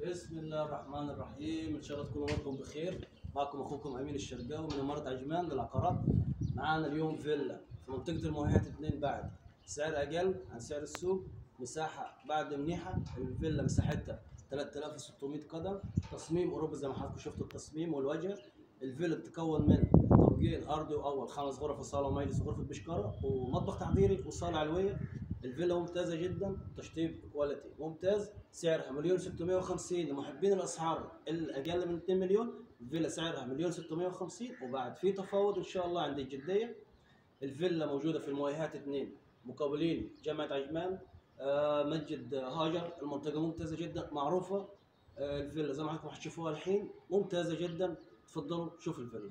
بسم الله الرحمن الرحيم، ان شاء الله تكونوا اموركم بخير. معكم اخوكم امين الشرقاوي من اماره عجمان للعقارات. معانا اليوم فيلا في منطقه المواهات 2 بعد، سعر اقل عن سعر السوق، مساحه بعد منيحه. الفيلا مساحتها 3600 قدم، تصميم اوروبي زي ما حضراتكم شفتوا التصميم والوجه. الفيلا بتتكون من طابقين ارضي واول، 5 غرف وصاله ومجلس وغرفه بشكاره ومطبخ تحضيري وصاله علويه. الفيلا ممتازه جدا، تشطيب كواليتي ممتاز. سعرها 1.650 لمحبين الاسعار الاقل من 2 مليون. الفيلا سعرها 1.650 وبعد في تفاوض ان شاء الله عند الجديه. الفيلا موجوده في المواهات 2 مقابلين جامعه عجمان، مسجد هاجر. المنطقه ممتازه جدا معروفه. الفيلا زي ما حضراتكم هتشوفوها الحين ممتازه جدا. تفضلوا شوفوا الفيلا.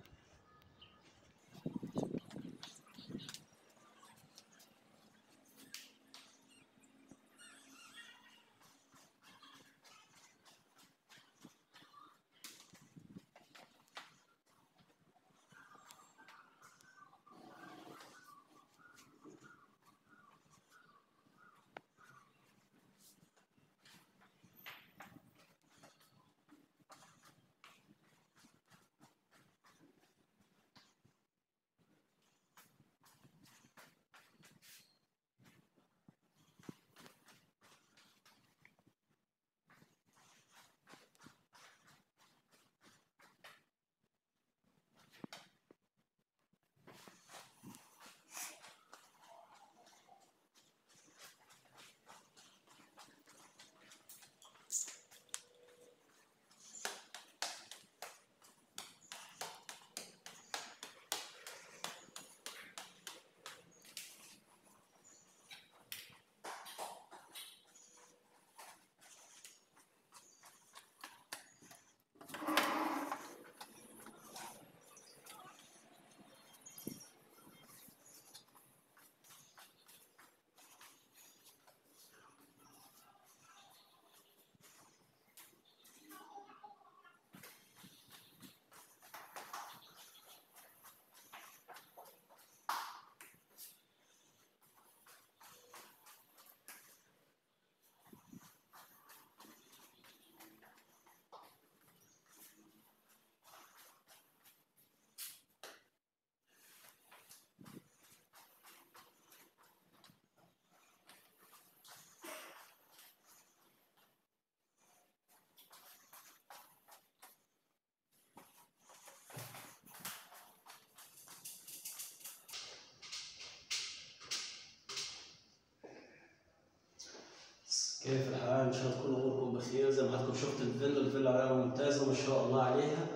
كيف الحال؟ ان شاء الله تكون اموركم بخير. زي ما حضراتكم شفتوا الفيلا عليها ممتازه ما شاء الله عليها.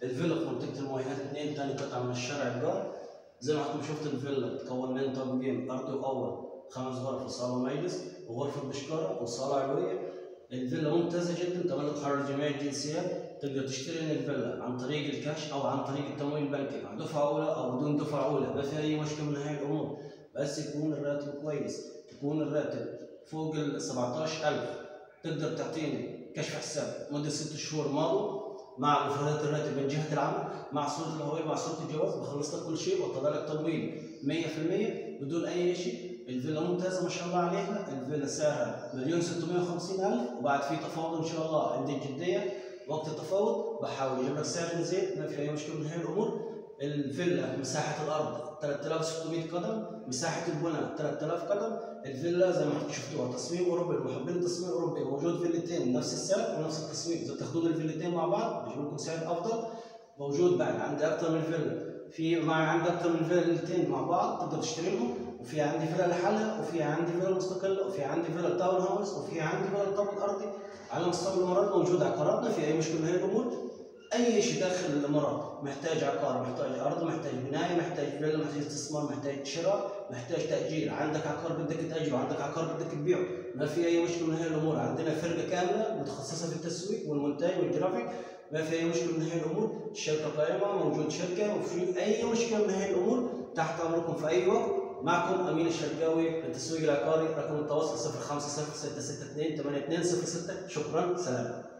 الفيلا في منطقه المواهات 2 ثاني قطعه من الشارع الجار. زي ما حضراتكم شفتوا الفيلا بتتكون من طابقين ارضي واول، 5 غرف وصاله ومجلس وغرفه بشكاره وصاله علويه. الفيلا ممتازه جدا، تملك حر جميع الجنسيات. تقدر تشتري من الفيلا عن طريق الكاش او عن طريق التمويل البنكي مع دفعه اولى او بدون دفعه اولى، ما في اي مشكله من هاي الامور. بس يكون الراتب كويس، يكون الراتب فوق ال 17,000. تقدر تعطيني كشف حساب مدة 6 شهور ماضوا مع مفردات الراتب من جهة العمل، مع صورة الهوية، مع صورة الجواز، بخلص لك كل شيء وأطلع لك تمويل 100% بدون أي شيء. الفيلا ممتازة ما شاء الله عليها. الفيلا سعرها 1.650,000 وبعد في تفاوض إن شاء الله عند الجدية. وقت التفاوض بحاول أجيب لك سعر زين، ما في أي مشكلة من هاي الأمور. الفيلا مساحة الأرض 3600 قدم، مساحة البناء 3000 قدم. الفيلا زي ما حضرتك شفتوها تصميم اوروبي، محبين التصميم الاوروبي موجود فيلتين نفس السعر ونفس التصميم. اذا تاخذون الفيلتين مع بعض بيجيب لكم سعر افضل. موجود بعد عندي اكثر من فيلا، في معي عندي اكثر من فيلتين مع بعض تقدر تشتريهم. وفي عندي فيلا لحالها، وفي عندي فيلا مستقله، وفي عندي فيلا تاون هاوس، وفي عندي فيلا طابق ارضي. على مستوى الامارات موجود عقاراتنا في اي مشكله من هذه الامور. اي شيء داخل الامارات محتاج عقار، محتاج ارض، محتاج بنايه، محتاج فيلا، محتاج استثمار، محتاج شراء، محتاج تاجير. عندك عقار بدك تاجره، عندك عقار بدك تبيعه، ما في اي مشكله من هذه الامور. عندنا فرقه كامله متخصصه في التسويق والمونتاج والجرافيك، ما في اي مشكله من هذه الامور. الشركه قائمه، موجود شركه، وفي اي مشكله من هذه الامور تحت امركم في اي وقت. معكم امين الشرقاوي للتسويق العقاري. رقم التواصل 0506628206. شكرا، سلام.